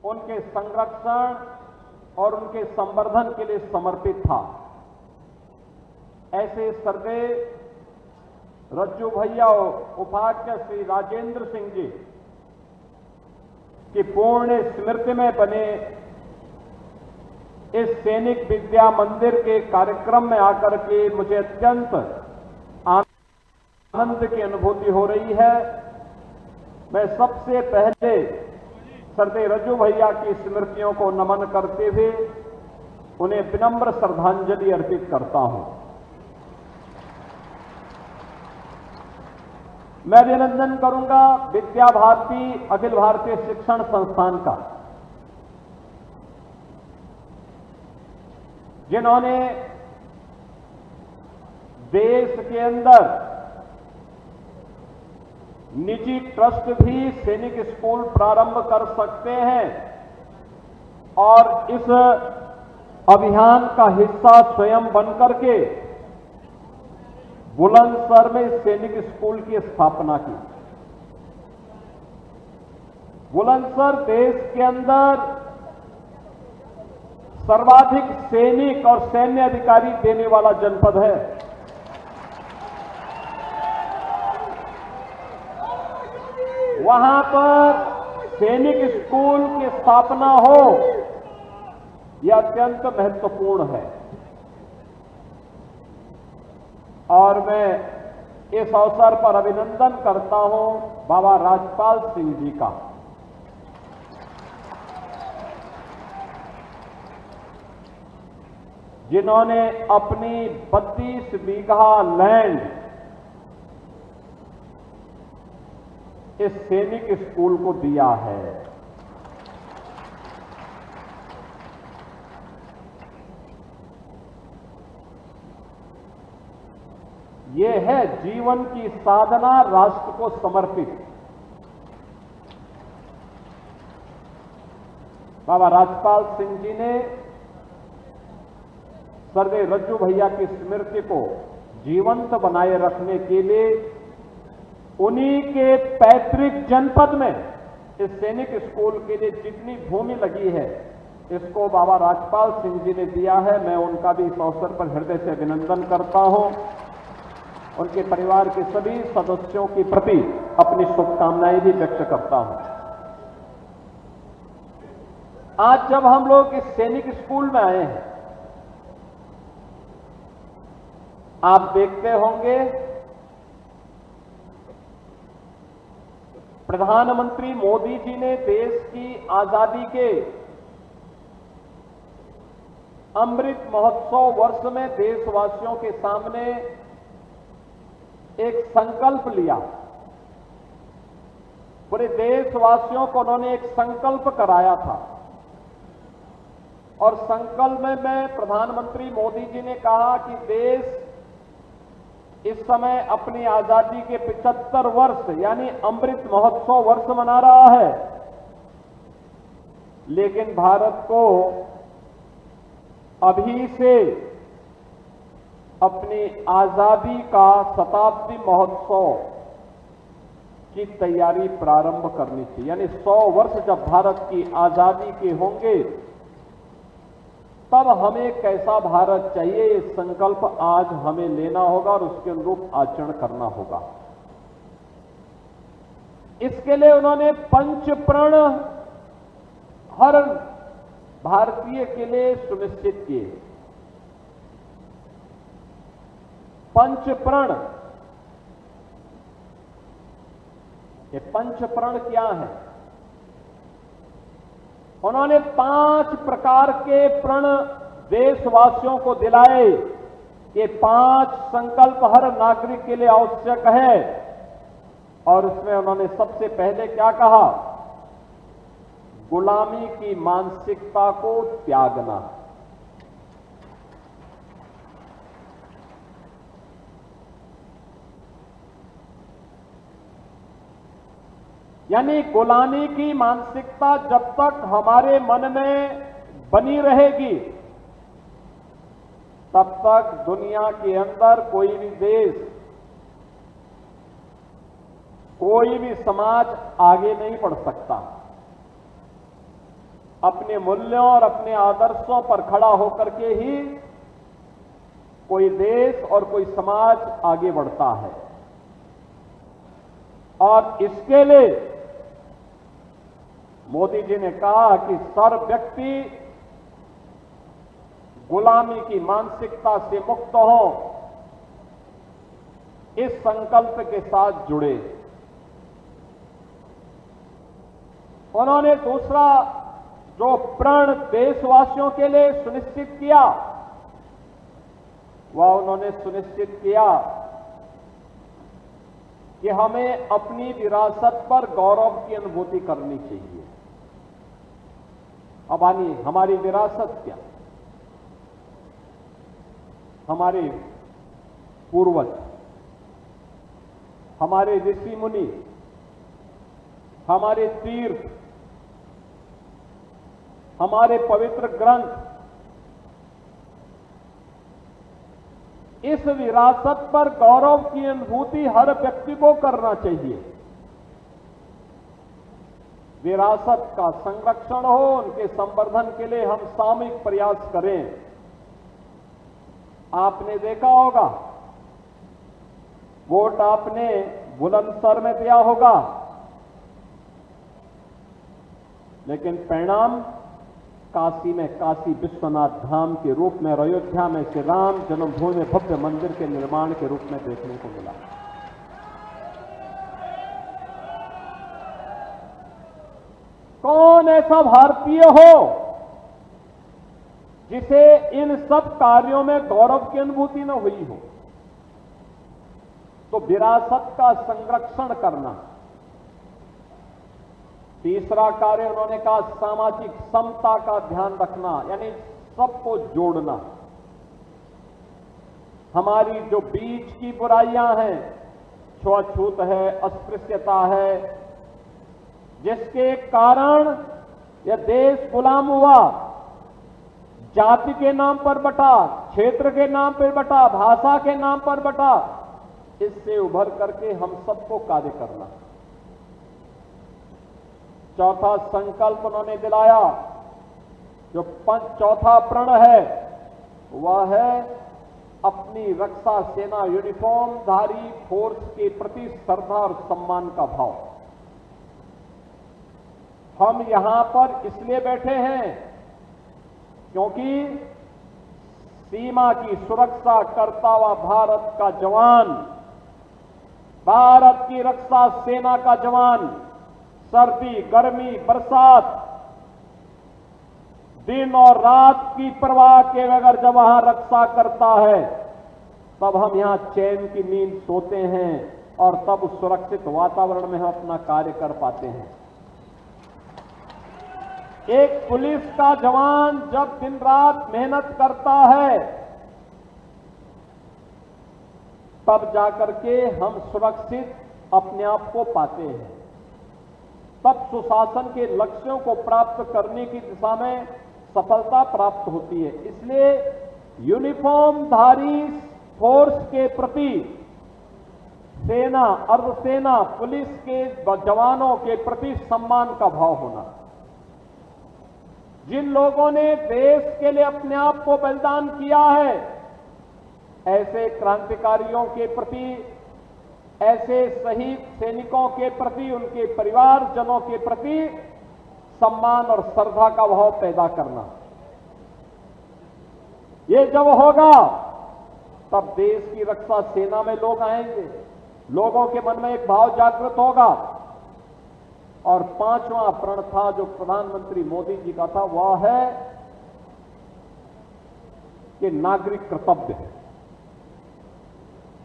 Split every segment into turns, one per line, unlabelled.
उनके संरक्षण और उनके संवर्धन के लिए समर्पित था। ऐसे सरदेव रज्जू भैया उपाध्याय श्री राजेंद्र सिंह जी की पुण्य स्मृति में बने इस सैनिक विद्या मंदिर के कार्यक्रम में आकर के मुझे अत्यंत आनंद की अनुभूति हो रही है। मैं सबसे पहले सरदेव रज्जू भैया की स्मृतियों को नमन करते हुए उन्हें विनम्र श्रद्धांजलि अर्पित करता हूं। मैं अभिनंदन करूंगा विद्या भारती अखिल भारतीय शिक्षण संस्थान का, जिन्होंने देश के अंदर निजी ट्रस्ट भी सैनिक स्कूल प्रारंभ कर सकते हैं और इस अभियान का हिस्सा स्वयं बनकर के बुलंदशहर में सैनिक स्कूल की स्थापना की। बुलंदशहर देश के अंदर सर्वाधिक सैनिक और सैन्य अधिकारी देने वाला जनपद है। वहां पर सैनिक स्कूल की स्थापना हो, यह अत्यंत महत्वपूर्ण है और मैं इस अवसर पर अभिनंदन करता हूं बाबा राजपाल सिंह जी का। जिन्होंने अपनी 32 बीघा लैंड इस सैनिक स्कूल को दिया है। यह है जीवन की साधना राष्ट्र को समर्पित। बाबा राजपाल सिंह जी ने सरदेव रज्जू भैया की स्मृति को जीवंत बनाए रखने के लिए उन्हीं के पैतृक जनपद में इस सैनिक स्कूल के लिए जितनी भूमि लगी है, इसको बाबा राजपाल सिंह जी ने दिया है। मैं उनका भी इस अवसर पर हृदय से अभिनंदन करता हूं। उनके परिवार के सभी सदस्यों के प्रति अपनी शुभकामनाएं भी व्यक्त करता हूं। आज जब हम लोग इस सैनिक स्कूल में आए हैं, आप देखते होंगे प्रधानमंत्री मोदी जी ने देश की आजादी के अमृत महोत्सव वर्ष में देशवासियों के सामने एक संकल्प लिया। पूरे देशवासियों को उन्होंने एक संकल्प कराया था और संकल्प में प्रधानमंत्री मोदी जी ने कहा कि देश इस समय अपनी आजादी के 75 वर्ष यानी अमृत महोत्सव वर्ष मना रहा है, लेकिन भारत को अभी से अपनी आजादी का शताब्दी महोत्सव की तैयारी प्रारंभ करनी चाहिए। यानी 100 वर्ष जब भारत की आजादी के होंगे, तब हमें कैसा भारत चाहिए, ये संकल्प आज हमें लेना होगा और उसके अनुरूप आचरण करना होगा। इसके लिए उन्होंने पंच प्रण हर भारतीय के लिए सुनिश्चित किए। पंच प्रण, ये पंच प्रण क्या है? उन्होंने 5 प्रकार के प्रण देशवासियों को दिलाए। ये 5 संकल्प हर नागरिक के लिए आवश्यक है और उसमें उन्होंने सबसे पहले क्या कहा? गुलामी की मानसिकता को त्यागना। यानी गुलामी की मानसिकता जब तक हमारे मन में बनी रहेगी, तब तक दुनिया के अंदर कोई भी देश, कोई भी समाज आगे नहीं बढ़ सकता। अपने मूल्यों और अपने आदर्शों पर खड़ा होकर के ही कोई देश और कोई समाज आगे बढ़ता है। और इसके लिए मोदी जी ने कहा कि सर्व व्यक्ति गुलामी की मानसिकता से मुक्त हो, इस संकल्प के साथ जुड़े। उन्होंने दूसरा जो प्रण देशवासियों के लिए सुनिश्चित किया, वह उन्होंने सुनिश्चित किया कि हमें अपनी विरासत पर गौरव की अनुभूति करनी चाहिए। अब आइए, हमारी विरासत क्या? हमारे पूर्वज, हमारे ऋषि मुनि, हमारे तीर्थ, हमारे पवित्र ग्रंथ, इस विरासत पर गौरव की अनुभूति हर व्यक्ति को करना चाहिए। विरासत का संरक्षण हो, उनके संवर्धन के लिए हम सामूहिक प्रयास करें। आपने देखा होगा, वोट आपने बुलंदशहर में दिया होगा, लेकिन परिणाम काशी में काशी विश्वनाथ धाम के रूप में, अयोध्या में श्री राम जन्मभूमि में भव्य मंदिर के निर्माण के रूप में देखने को मिला। कौन ऐसा भारतीय हो जिसे इन सब कार्यों में गौरव की अनुभूति न हुई हो? तो विरासत का संरक्षण करना। तीसरा कार्य उन्होंने कहा सामाजिक समता का ध्यान रखना, यानी सबको जोड़ना। हमारी जो बीच की बुराइयां हैं, छुआछूत है, अस्पृश्यता है, जिसके कारण यह देश गुलाम हुआ, जाति के नाम पर बटा, क्षेत्र के नाम पर बटा, भाषा के नाम पर बटा, इससे उभर करके हम सबको कार्य करना। चौथा संकल्प उन्होंने दिलाया, जो चौथा प्रण है, वह है अपनी रक्षा सेना यूनिफॉर्मधारी फोर्स के प्रति श्रद्धा और सम्मान का भाव। हम यहां पर इसलिए बैठे हैं क्योंकि सीमा की सुरक्षा करता हुआ भारत का जवान, भारत की रक्षा सेना का जवान, सर्दी, गर्मी, बरसात, दिन और रात की परवाह के बगैर जब वहां रक्षा करता है, तब हम यहां चैन की नींद सोते हैं और तब उस सुरक्षित वातावरण में हम अपना कार्य कर पाते हैं। एक पुलिस का जवान जब दिन रात मेहनत करता है, तब जाकर के हम सुरक्षित अपने आप को पाते हैं, तब सुशासन के लक्ष्यों को प्राप्त करने की दिशा में सफलता प्राप्त होती है। इसलिए यूनिफॉर्मधारी फोर्स के प्रति सेना, अर्धसेना, पुलिस के जवानों के प्रति सम्मान का भाव होना। जिन लोगों ने देश के लिए अपने आप को बलिदान किया है, ऐसे क्रांतिकारियों के प्रति, ऐसे शहीद सैनिकों के प्रति, उनके परिवारजनों के प्रति सम्मान और श्रद्धा का भाव पैदा करना। ये जब होगा तब देश की रक्षा सेना में लोग आएंगे, लोगों के मन में एक भाव जागृत होगा। और पांचवां प्रण था जो प्रधानमंत्री मोदी जी का था, वह है कि नागरिक कर्तव्य है।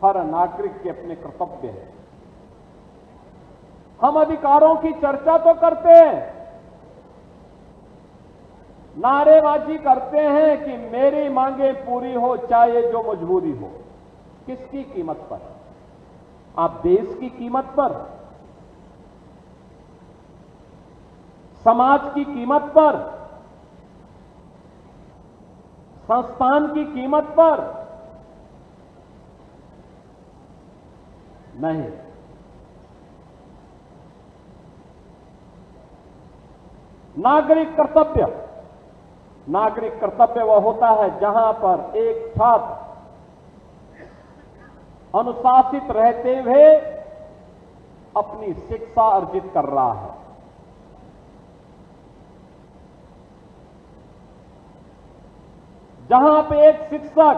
हर नागरिक के अपने कर्तव्य है। हम अधिकारों की चर्चा तो करते हैं, नारेबाजी करते हैं कि मेरी मांगे पूरी हो चाहे जो मजबूरी हो। किसकी कीमत पर? आप देश की कीमत पर, समाज की कीमत पर, संस्थान की कीमत पर नहीं। नागरिक कर्तव्य वह होता है जहां पर एक छात्र अनुशासित रहते हुए अपनी शिक्षा अर्जित कर रहा है। जहां पे एक शिक्षक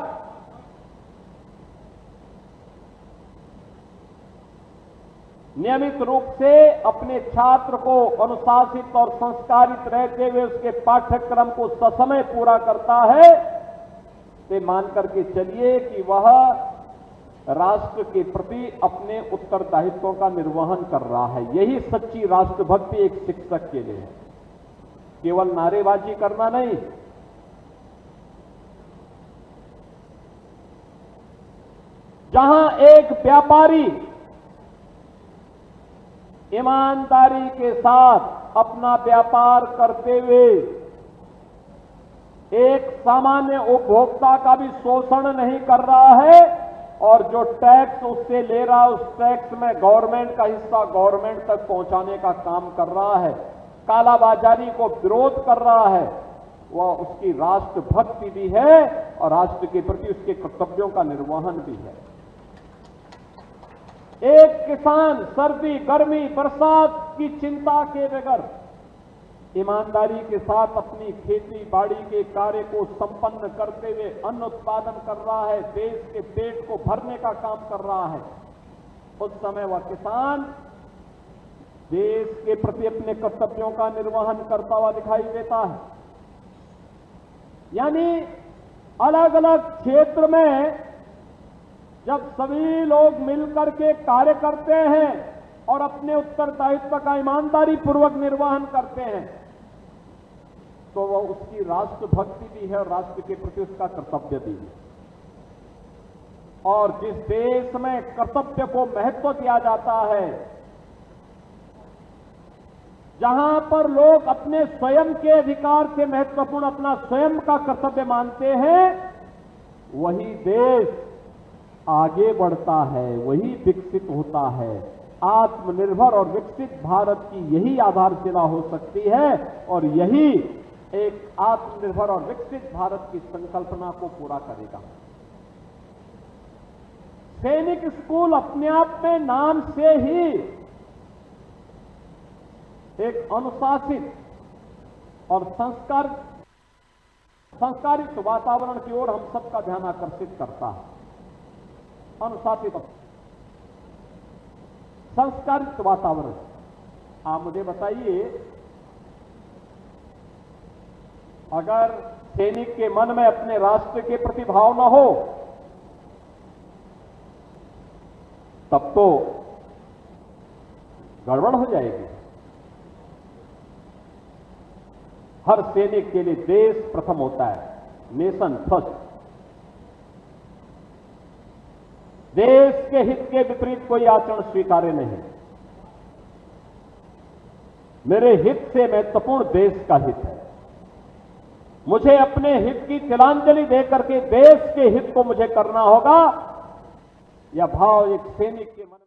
नियमित रूप से अपने छात्र को अनुशासित और संस्कारित रहते हुए उसके पाठ्यक्रम को ससमय पूरा करता है, तो मान करके चलिए कि वह राष्ट्र के प्रति अपने उत्तरदायित्वों का निर्वहन कर रहा है। यही सच्ची राष्ट्रभक्ति एक शिक्षक के लिए है, केवल नारेबाजी करना नहीं। जहां एक व्यापारी ईमानदारी के साथ अपना व्यापार करते हुए एक सामान्य उपभोक्ता का भी शोषण नहीं कर रहा है और जो टैक्स उससे ले रहा है उस टैक्स में गवर्नमेंट का हिस्सा गवर्नमेंट तक पहुंचाने का काम कर रहा है, कालाबाजारी को विरोध कर रहा है, वह उसकी राष्ट्रभक्ति भी है और राष्ट्र के प्रति उसके कर्तव्यों का निर्वहन भी है। एक किसान सर्दी, गर्मी, बरसात की चिंता के बगैर ईमानदारी के साथ अपनी खेती बाड़ी के कार्य को संपन्न करते हुए अन्न उत्पादन कर रहा है, देश के पेट को भरने का काम कर रहा है, उस समय वह किसान देश के प्रति अपने कर्तव्यों का निर्वहन करता हुआ दिखाई देता है। यानी अलग अलग क्षेत्र में जब सभी लोग मिलकर के कार्य करते हैं और अपने उत्तरदायित्व का ईमानदारी पूर्वक निर्वहन करते हैं, तो वह उसकी राष्ट्रभक्ति भी है और राष्ट्र के प्रति उसका कर्तव्य भी है। और जिस देश में कर्तव्य को महत्व दिया जाता है, जहां पर लोग अपने स्वयं के अधिकार से महत्वपूर्ण अपना स्वयं का कर्तव्य मानते हैं, वही देश आगे बढ़ता है, वही विकसित होता है। आत्मनिर्भर और विकसित भारत की यही आधारशिला हो सकती है और यही एक आत्मनिर्भर और विकसित भारत की संकल्पना को पूरा करेगा। सैनिक स्कूल अपने आप में नाम से ही एक अनुशासित और संस्कारित वातावरण की ओर हम सबका ध्यान आकर्षित करता है। अनुशासित संस्कारित वातावरण। आप मुझे बताइए, अगर सैनिक के मन में अपने राष्ट्र के प्रति भाव न हो तब तो गड़बड़ हो जाएगी। हर सैनिक के लिए देश प्रथम होता है, नेशन फर्स्ट। देश के हित के विपरीत कोई आचरण स्वीकार्य नहीं। मेरे हित से महत्वपूर्ण देश का हित है। मुझे अपने हित की तिलांजलि देकर के देश के हित को मुझे करना होगा। यह भाव एक सैनिक के मन